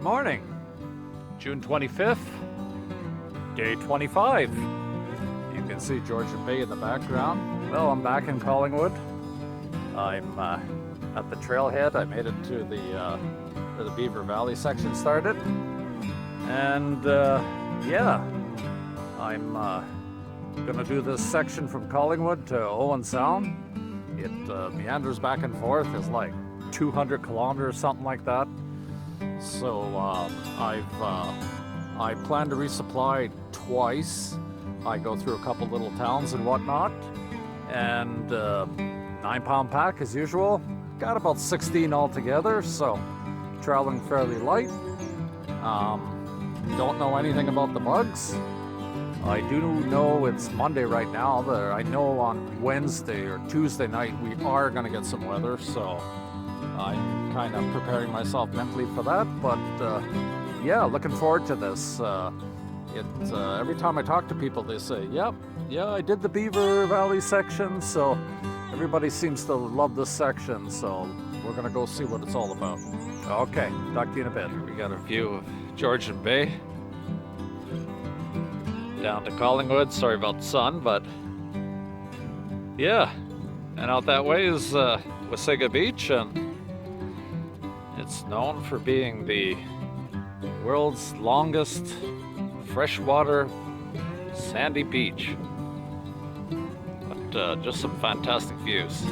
Good morning, June 25th, day 25. You can see Georgian Bay in the background. Well, I'm back in Collingwood. I'm at the trailhead. I made it to where the Beaver Valley section started. And yeah, I'm gonna do this section from Collingwood to Owen Sound. It meanders back and forth. It's like 200 kilometers, something like that. So I plan to resupply twice. I go through a couple little towns and whatnot, and 9-pound pack as usual. Got about 16 altogether, so traveling fairly light. Don't know anything about the bugs. I do know it's Monday right now. I know on Wednesday or Tuesday night we are going to get some weather, so I'm kind of preparing myself mentally for that. But yeah, looking forward to this. Every time I talk to people, they say, "Yep, yeah, I did the Beaver Valley section." So everybody seems to love this section. So we're gonna go see what it's all about. Okay, talk to you in a bit. We got a view of Georgian Bay down to Collingwood. Sorry about the sun, but yeah. And out that way is Wasaga Beach, and it's known for being the world's longest freshwater sandy beach. But just some fantastic views.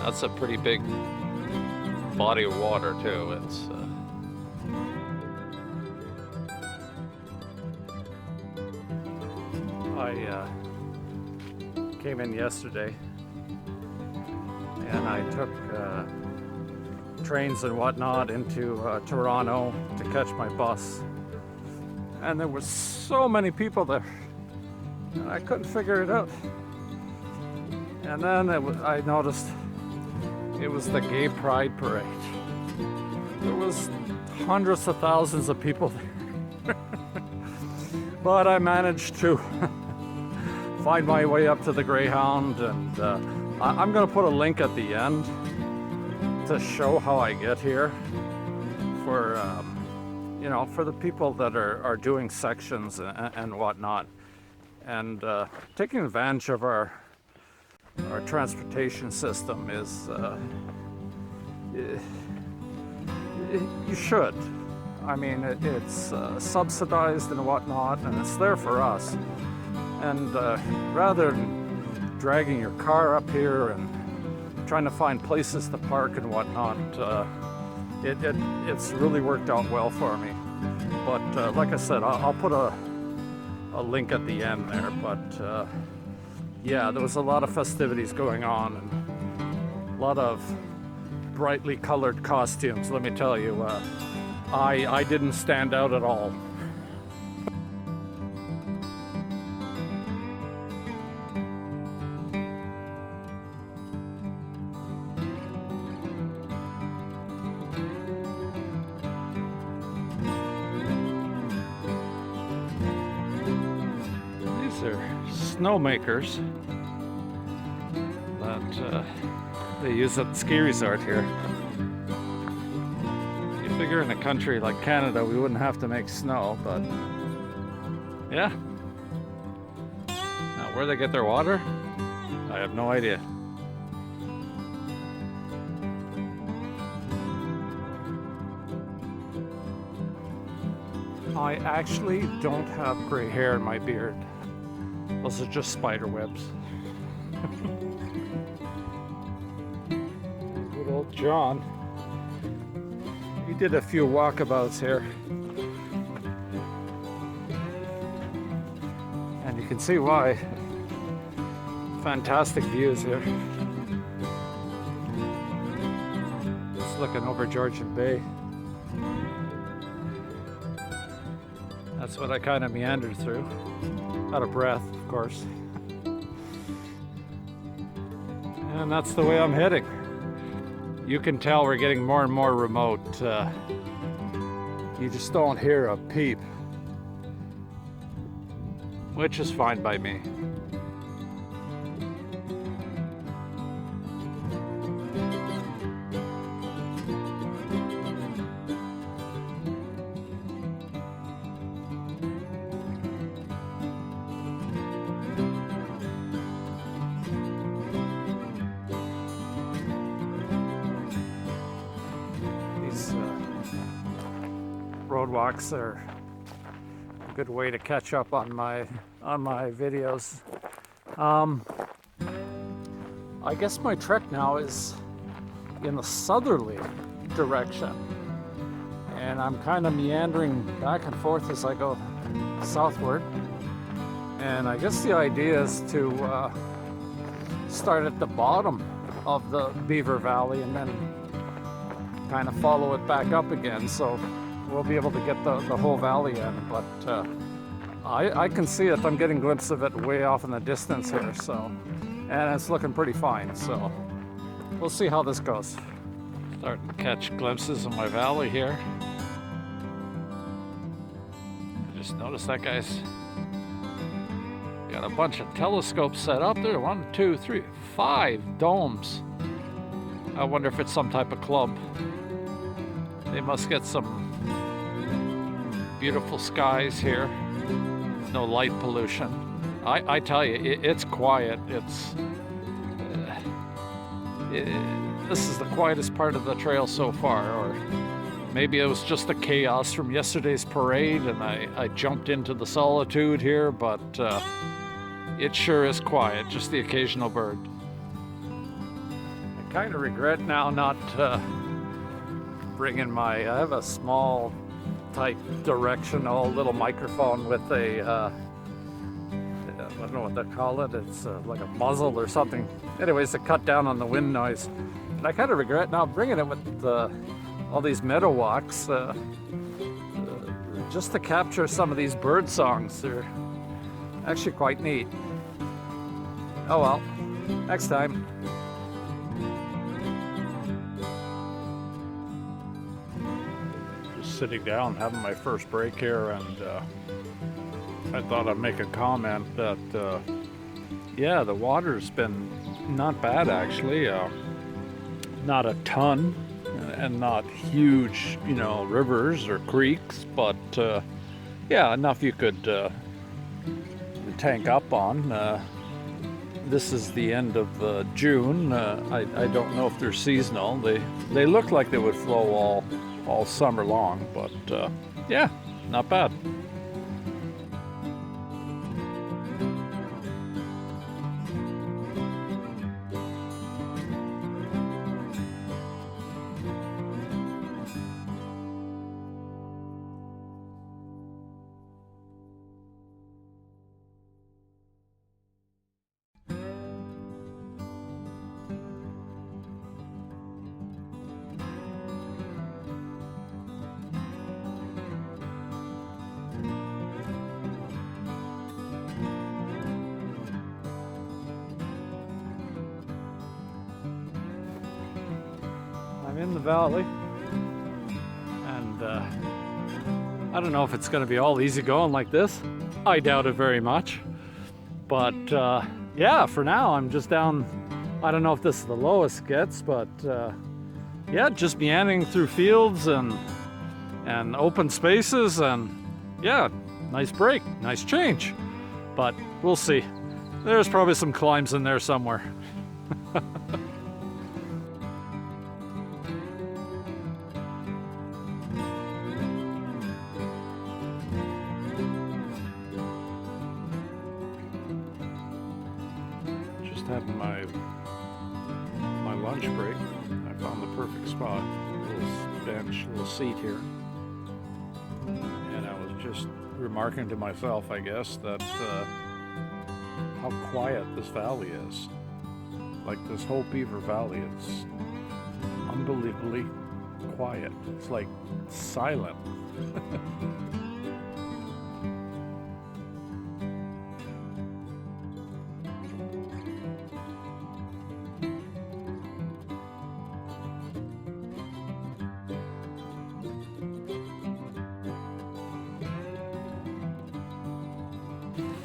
That's a pretty big body of water too. It's I came in yesterday and I took trains and whatnot into Toronto to catch my bus, and there were so many people there and I couldn't figure it out. And then I noticed it was the Gay Pride Parade. There was hundreds of thousands of people there. But I managed to find my way up to the Greyhound, and I'm going to put a link at the end to show how I get here for for the people that are doing sections and whatnot, and taking advantage of our transportation system is you should. I mean, it's subsidized and whatnot, and it's there for us. And rather than dragging your car up here and trying to find places to park and whatnot, it's really worked out well for me. But like I said, I'll put a link at the end there. But yeah, there was a lot of festivities going on and a lot of brightly colored costumes. Let me tell you, I didn't stand out at all. These are snowmakers that they use at the ski resort here. You figure in a country like Canada we wouldn't have to make snow, but yeah. Now where they get their water, I have no idea. I actually don't have gray hair in my beard. Those are just spider webs. Good old John. He did a few walkabouts here. And you can see why. Fantastic views here. Just looking over Georgian Bay. That's what I kind of meandered through. Out of breath, of course. And that's the way I'm heading. You can tell we're getting more and more remote. You just don't hear a peep, which is fine by me. road walks are a good way to catch up on my videos. I guess my trek now is in the southerly direction, and I'm kind of meandering back and forth as I go southward. And I guess the idea is to start at the bottom of the Beaver Valley and then kind of follow it back up again, so we'll be able to get the whole valley in. But I can see it. I'm getting a glimpse of it way off in the distance here, so, and it's looking pretty fine, so we'll see how this goes. Starting to catch glimpses of my valley here. I just noticed that guy's got a bunch of telescopes set up there. 1, 2, 3, 5 domes. I wonder if it's some type of club. They must get some beautiful skies here. No light pollution. I tell you, it's quiet. This is the quietest part of the trail so far, or maybe it was just the chaos from yesterday's parade and I jumped into the solitude here, but it sure is quiet, just the occasional bird. I kind of regret now not bringing I have a small type directional little microphone with a, I don't know what they call it, it's like a muzzle or something. Anyways, to cut down on the wind noise. And I kind of regret now bringing it with all these meadow walks, just to capture some of these bird songs. They're actually quite neat. Oh well, next time. Just sitting down, having my first break here, and I thought I'd make a comment that, yeah, the water's been not bad actually. Not a ton, and not huge, rivers or creeks, but yeah, enough you could tank up on. This is the end of June. I don't know if they're seasonal. They look like they would flow all summer long, but yeah, not bad. In the valley, and I don't know if it's going to be all easy going like this. I doubt it very much, but yeah, for now I'm just down. I don't know if this is the lowest it gets, but yeah, just meandering through fields and open spaces, and yeah, nice break, nice change, but we'll see. There's probably some climbs in there somewhere. Having my lunch break. I found the perfect spot, little bench, little seat here, and I was just remarking to myself, I guess, that how quiet this valley is. Like this whole Beaver Valley, it's unbelievably quiet. It's like silent.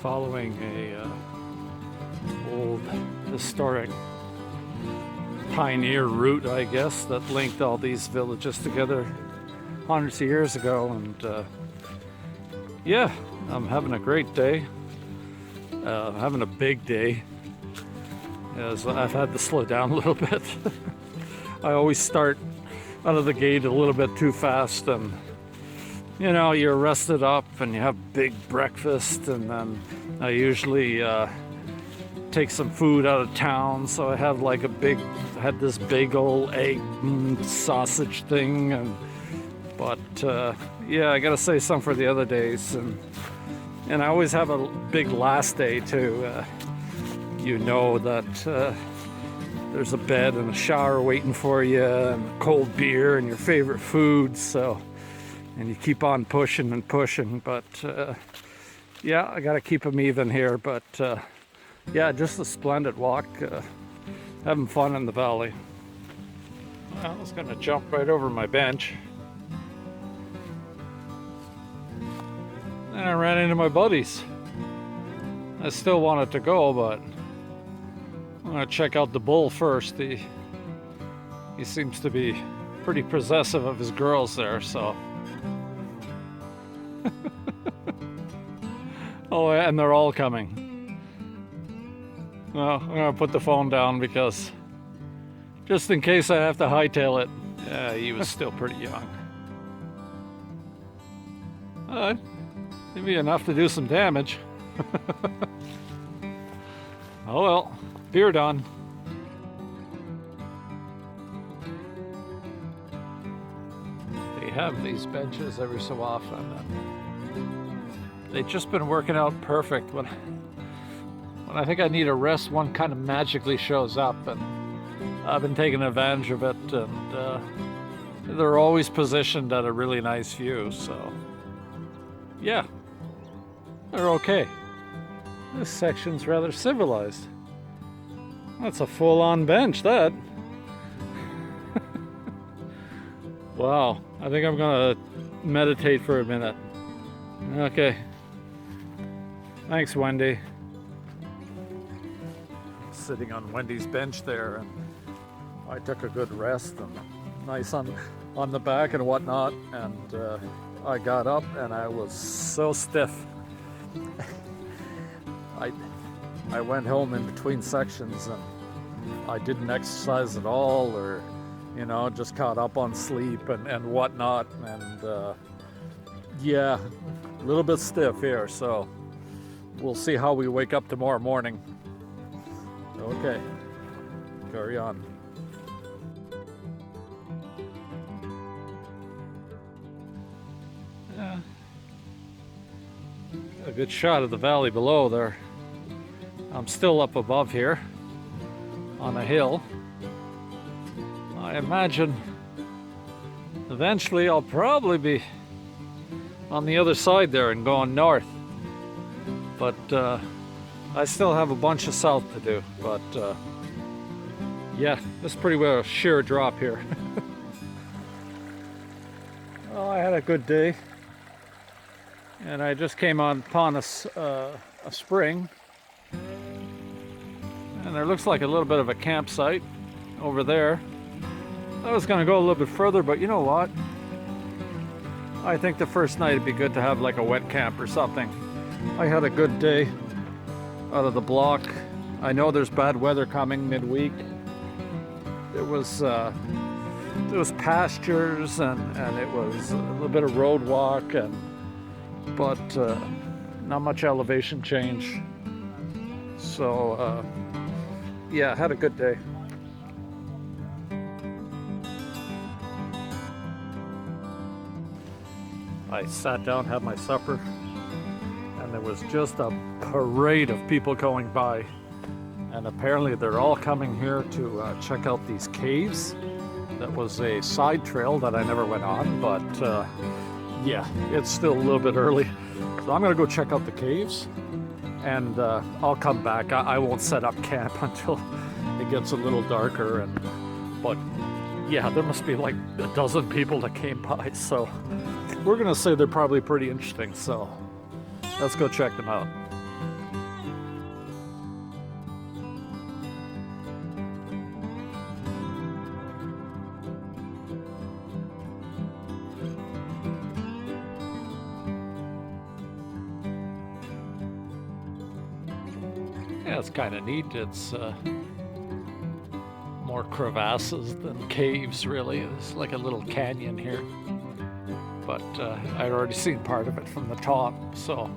Following a old historic pioneer route, I guess, that linked all these villages together hundreds of years ago, and yeah, I'm having a great day. Having a big day, as I've had to slow down a little bit. I always start out of the gate a little bit too fast, and you know, you're rested up and you have big breakfast, and then I usually take some food out of town, so I have like had this big old egg sausage thing, but yeah, I gotta say some for the other days, and I always have a big last day too. You know that there's a bed and a shower waiting for you, and cold beer and your favorite food, so, and you keep on pushing and pushing, but yeah, I gotta keep them even here, but yeah, just a splendid walk, having fun in the valley. Well, I was gonna jump right over my bench, and I ran into my buddies. I still wanted to go, but I'm gonna check out the bull first. He seems to be pretty possessive of his girls there, so. Oh, and they're all coming. Well, I'm gonna put the phone down because just in case I have to hightail it. Yeah, he was still pretty young. Maybe enough to do some damage. Oh well, beer done. They have these benches every so often. They've just been working out perfect. When I think I need a rest, one kind of magically shows up, and I've been taking advantage of it, and they're always positioned at a really nice view, so yeah, they're okay. This section's rather civilized. That's a full-on bench, that. Wow, I think I'm gonna meditate for a minute. Okay. Thanks, Wendy. Sitting on Wendy's bench there, and I took a good rest and nice on the back and whatnot, and I got up and I was so stiff. I went home in between sections and I didn't exercise at all, or you know, just caught up on sleep and whatnot, and yeah, a little bit stiff here, so we'll see how we wake up tomorrow morning. Okay, carry on. Yeah, got a good shot of the valley below there. I'm still up above here on a hill. I imagine eventually I'll probably be on the other side there and going north, but I still have a bunch of south to do, but yeah, this is pretty well a sheer drop here. Well, I had a good day, and I just came upon a spring, and there looks like a little bit of a campsite over there. I was going to go a little bit further, but you know what? I think the first night it'd be good to have like a wet camp or something. I had a good day out of the block. I know there's bad weather coming midweek. It was pastures, and it was a little bit of road walk, but not much elevation change. So yeah, had a good day. I sat down, had my supper, and there was just a parade of people going by. And apparently they're all coming here to check out these caves. That was a side trail that I never went on, but yeah, it's still a little bit early. So I'm gonna go check out the caves, and I'll come back. I won't set up camp until it gets a little darker. But yeah, there must be like a dozen people that came by, so we're gonna say they're probably pretty interesting, so let's go check them out. Yeah, it's kind of neat. It's more crevasses than caves, really. It's like a little canyon here. but I'd already seen part of it from the top, so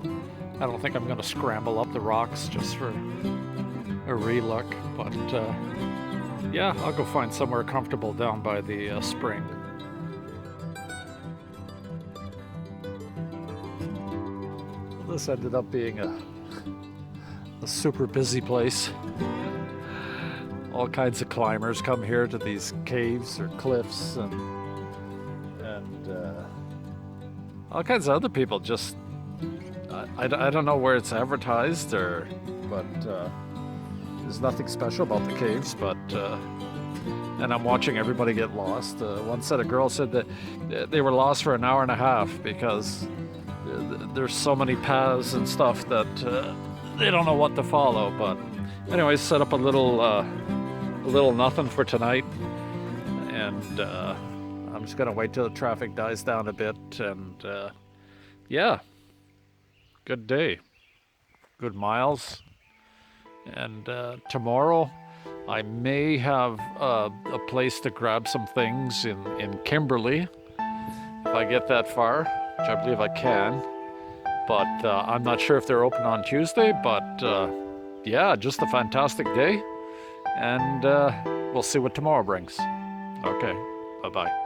I don't think I'm going to scramble up the rocks just for a relook. But yeah, I'll go find somewhere comfortable down by the spring. This ended up being a super busy place. All kinds of climbers come here to these caves or cliffs, and all kinds of other people. Just I don't know where it's advertised, but there's nothing special about the caves. But and I'm watching everybody get lost. One set of girls said that they were lost for an hour and a half because there's so many paths and stuff that they don't know what to follow. But anyways, set up a little nothing for tonight, and I'm just gonna wait till the traffic dies down a bit, and yeah, good day, good miles. And tomorrow I may have a place to grab some things in Kimberley if I get that far, which I believe I can, but I'm not sure if they're open on Tuesday. But yeah, just a fantastic day, and we'll see what tomorrow brings. Okay, bye-bye.